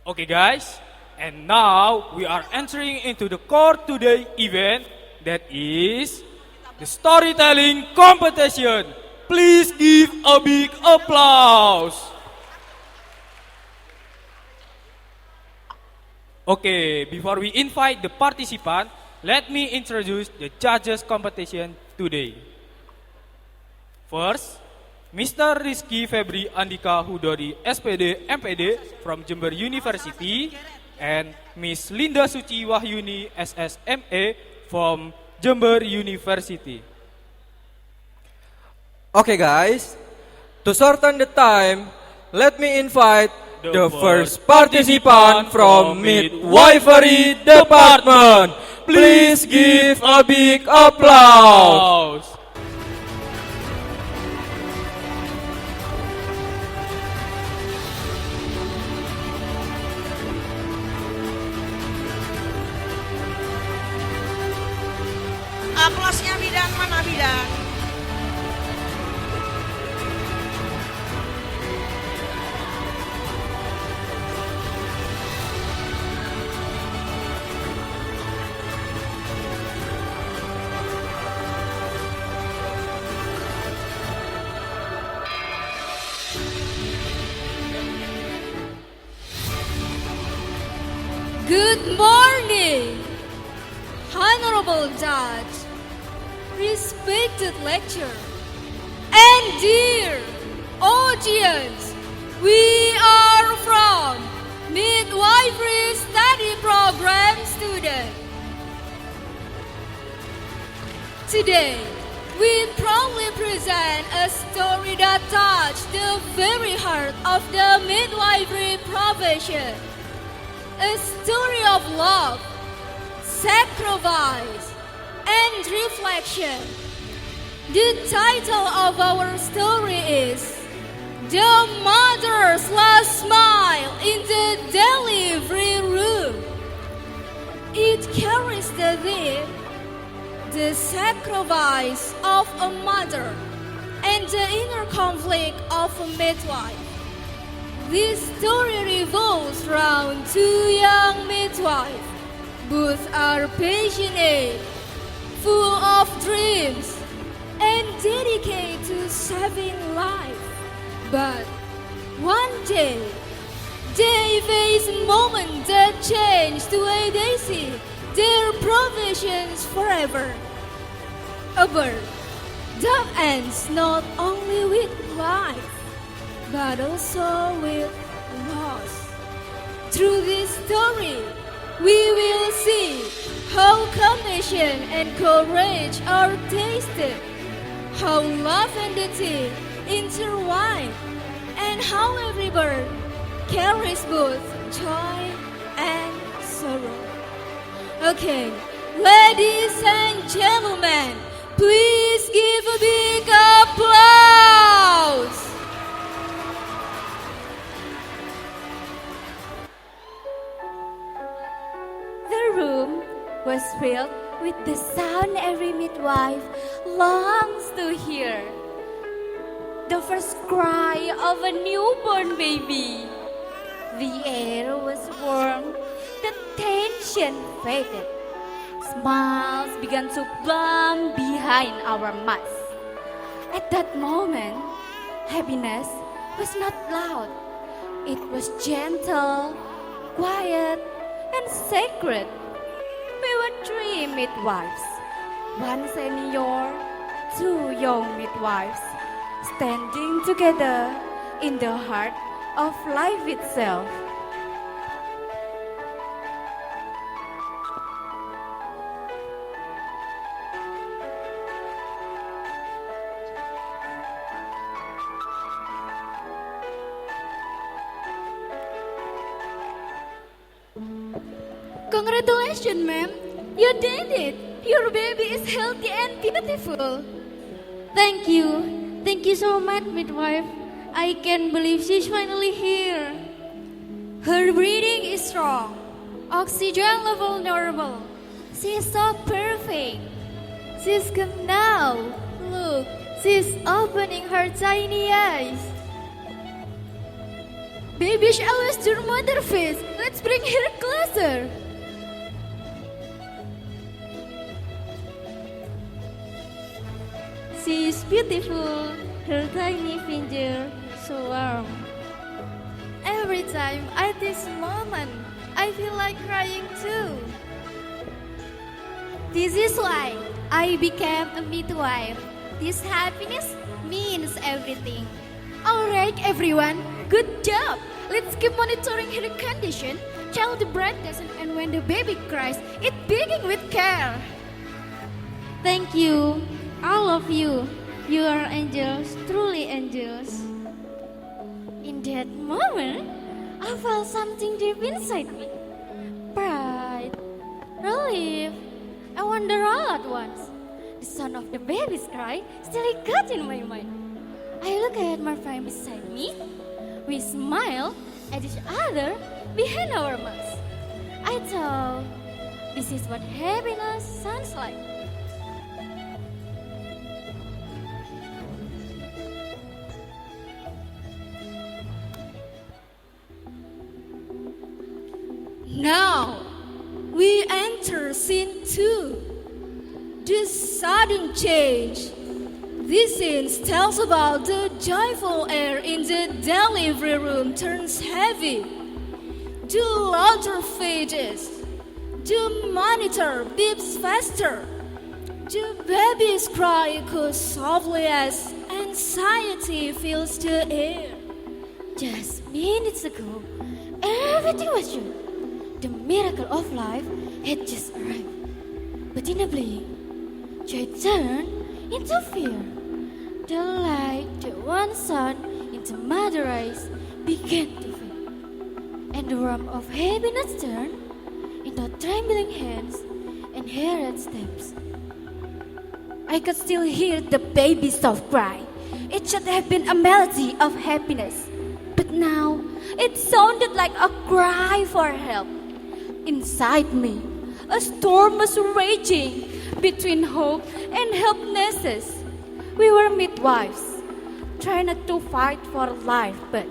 Okay guys, and now we are entering into the core today event that is the storytelling competition. Please give a big applause. Okay, before we invite the participant, let me introduce the judges competition today. First, Mr. Rizky Febri Andika Hudori SPD MPD from Jember University and Miss Linda Suci Wahyuni SSMA from Jember University. Okay guys, to shorten the time, let me invite the first participant from Midwifery Department. Please give a big applause. Aplausnya bidan, mana bidan? Good morning, Honorable Judge, respected lecturer, and dear audience. We are from Midwifery Study Program student. Today, we proudly present a story that touched the very heart of the midwifery profession. A story of love, sacrifice, and reflection. The title of our story is The Mother's Last Smile in the Delivery Room. It carries the theme, the sacrifice of a mother and the inner conflict of a midwife. This story revolves around two young midwives. Both are passionate, full of dreams, and dedicated to saving life. But one day, they face a moment that changed the way they see their professions forever. A birth that ends not only with life, but also with loss. Through this story, we will see how compassion and courage are tasted, how love and duty intertwine, and how every bird carries both joy and sorrow. Okay, ladies and gentlemen, please give a big applause. The room was filled with the sound every midwife longs to hear. The first cry of a newborn baby. The air was warm, the tension faded. Smiles began to bloom behind our masks. At that moment, happiness was not loud. It was gentle, quiet, and sacred. We were three midwives, one senior, two young midwives, standing together in the heart of life itself. Congratulations, ma'am. You did it. Your baby is healthy and beautiful. Thank you. Thank you so much, midwife. I can't believe she's finally here. Her breathing is strong. Oxygen level normal. She's so perfect. She's good now. Look, she's opening her tiny eyes. Babies always their mother face. Let's bring her closer. She is beautiful. Her tiny finger so warm. Every time at this moment, I feel like crying too. This is why I became a midwife. This happiness means everything. Alright everyone, good job. Let's keep monitoring her condition. Till the breath doesn't end when the baby cries. It begging with care. Thank you, all of you. You are angels, truly angels. In that moment, I felt something deep inside me. Pride, relief, I wonder all at once. The sound of the baby's cry still got in my mind. I look at my friend beside me. We smile at each other behind our masks. I thought, this is what happiness sounds like. Now, we enter scene 2, the sudden change. This scene tells about the joyful air in the delivery room turns heavy. The louder fades. The monitor beeps faster. The baby's cry echoes softly as anxiety fills the air. Just minutes ago, everything was true. The miracle of life had just arrived. But in a blink, joy turned into fear. The light that once shone into mother's eyes began to fade. And the warmth of happiness turned into trembling hands and hurried steps. I could still hear the baby's soft cry. It should have been a melody of happiness. But now, it sounded like a cry for help. Inside me, a storm was raging between hope and helplessness. We were midwives, trying not to fight for life, but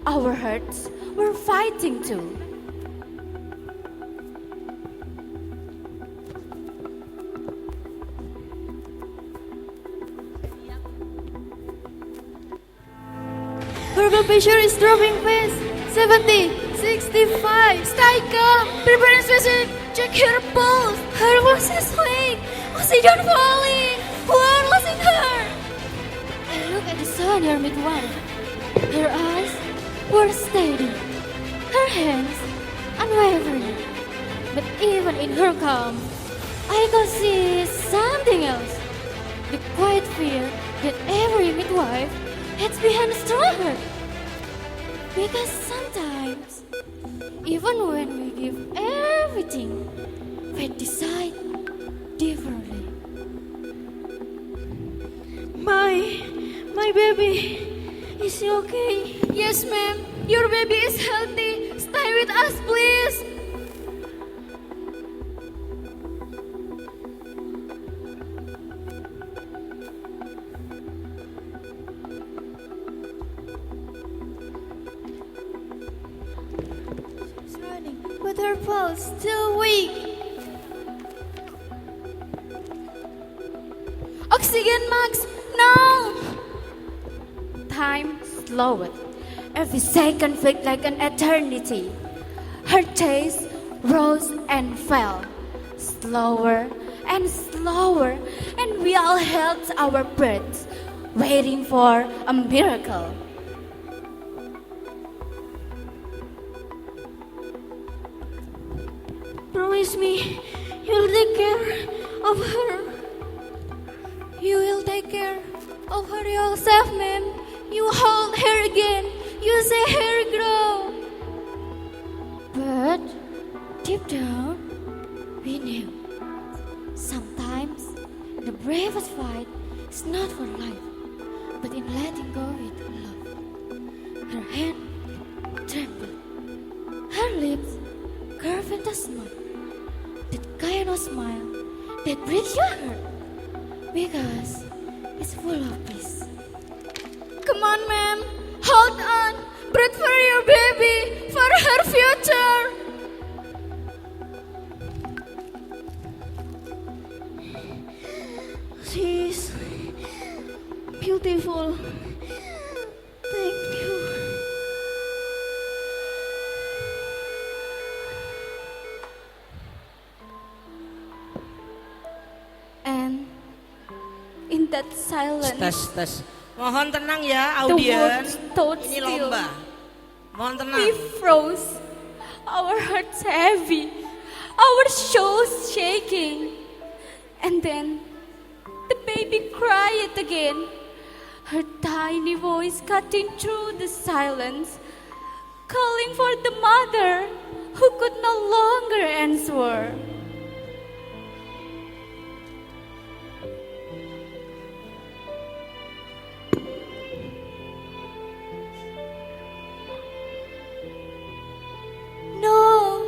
our hearts were fighting too. Her blood pressure is dropping fast. 70, 65. Stay calm. Prepare and specific. Check her pulse. Her pulse is weak. Oxygen falling. We are losing her. I looked at the senior midwife. Her eyes were steady, her hands unwavering. But even in her calm, I could see something else. The quiet fear that every midwife hides behind a strong heart. Because sometimes, even when we give everything, we decide differently. My baby, is she okay? Yes, ma'am. Your baby is healthy. Stay with us, please. She's running, but her pulse still weak. Oxygen max, no! Time slowed. Every second felt like an eternity. Her pace rose and fell, slower and slower, and we all held our breaths, waiting for a miracle. Promise me you'll take care of her. You will take care of her yourself, ma'am. You hold her again. You see her grow. But deep down, we knew sometimes the bravest fight is not for life, but in letting go with love. Her hand trembled, her lips curved into a smile, that kind of smile that breaks your heart because it's full of peace. Come on, ma'am. Hold on. bread for your baby, for her future. She's beautiful. Thank you. And in that silence, Tes. Mohon tenang ya the world audiens. stood Ini still. lomba. Mohon tenang. We froze, our hearts heavy, our shoulders shaking. And then the baby cried again, her tiny voice cutting through the silence, calling for the mother who could no longer answer. No,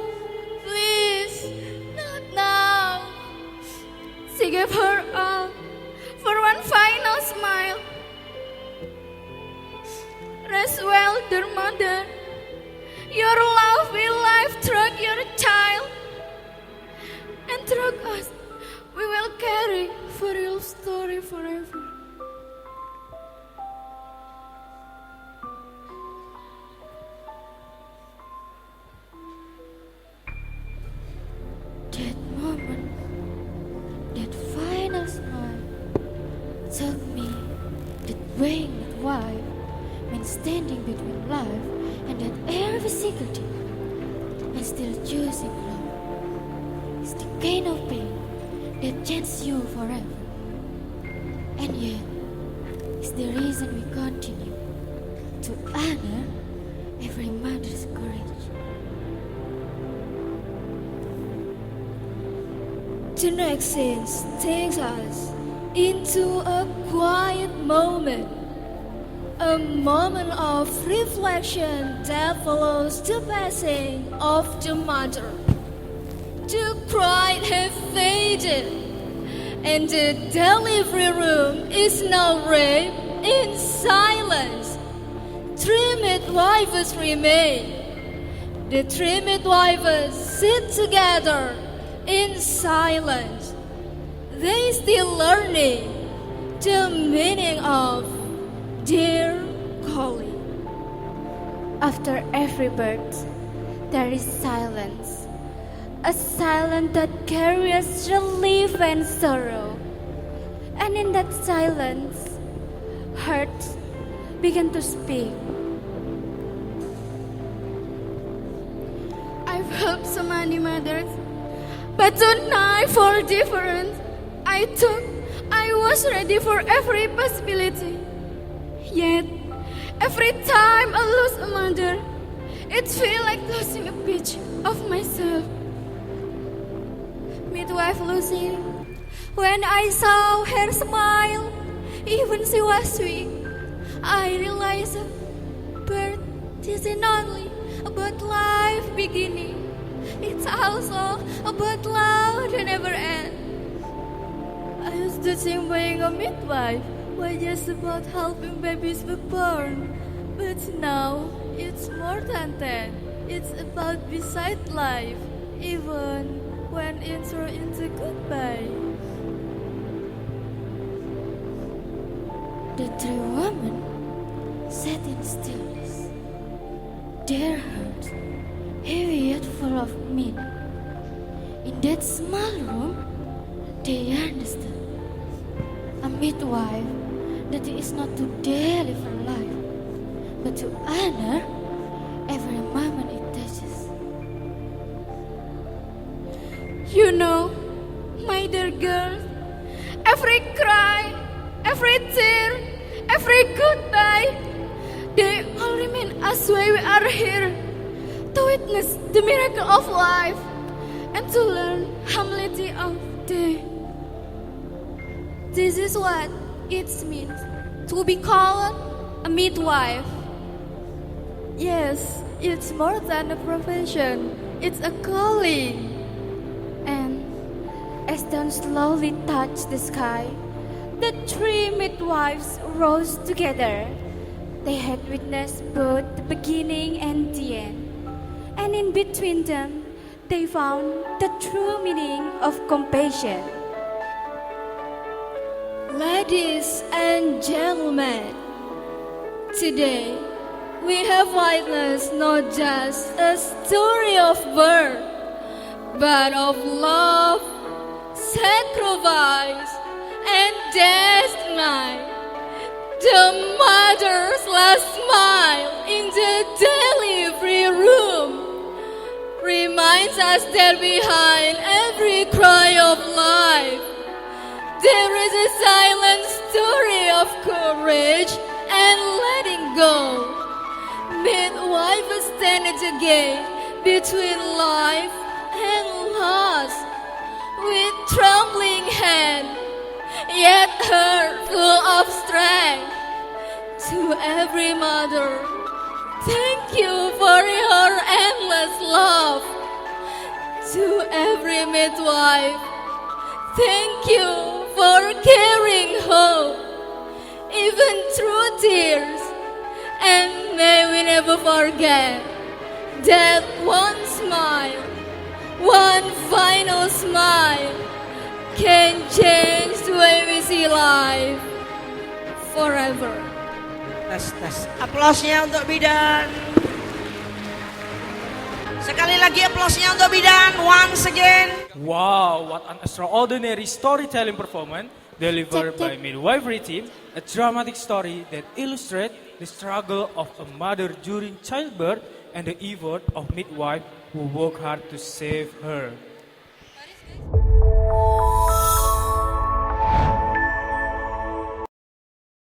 please, not now. She gave her all for one final smile. Rest well, dear mother. Your love will life through your child, and through us, we will carry for your story forever. That moment, that final smile, told me that being midwife means standing between life and that every single day, and still choosing love. It's the kind of pain that changes you forever, and yet it's the reason we continue to honor every mother's courage. The next scene takes us into a quiet moment. A moment of reflection that follows the passing of the mother. The cry has faded, and the delivery room is now wrapped in silence. Three midwives remain. The three midwives sit together in silence. They still learning the meaning of their calling. After every birth, there is silence. A silence that carries relief and sorrow. And in that silence, hearts begin to speak. I've helped so many mothers, but tonight for different. I thought I was ready for every possibility. Yet, every time I lose a mother, it feels like losing a piece of myself. Midwife Lucy, when I saw her smile, even she was weak, I realized birth isn't only about life beginning. It's also about love that never ends. I used to think being a midwife was just about helping babies be born. But now it's more than that. It's about beside life, even when it's into goodbye. The three women sat in stillness, their hearts heavy yet full of meaning. In that small room, they understood a midwife that is not to deliver life, but to honor every moment it touches. You know, my dear girl, every cry, every tear, every goodbye, they all remain as why we are here to witness the miracle of life and to learn humility of death. This is what it means to be called a midwife. Yes, it's more than a profession, it's a calling. And as dawn slowly touched the sky, the three midwives rose together, They had witnessed both the beginning and the end. And in between them, they found the true meaning of compassion. Ladies and gentlemen, today we have witnessed not just a story of birth, but of love, sacrifice, and destiny. The mother's last smile in the delivery room reminds us that behind every cry of life, there is a silent story of courage and letting go. Midwives stand at the gate between life and loss, with trembling hand, yet heart full of strength. To every mother, thank you for your endless love. To every midwife, thank you for carrying hope, even through tears. And may we never forget that one smile, one final smile, can change the way we see life forever. Tes. Aplausnya untuk bidan. Sekali lagi aplausnya untuk bidan. Once again. Wow, what an extraordinary storytelling performance delivered by midwifery team. A dramatic story that illustrates the struggle of a mother during childbirth and the effort of midwife who work hard to save her.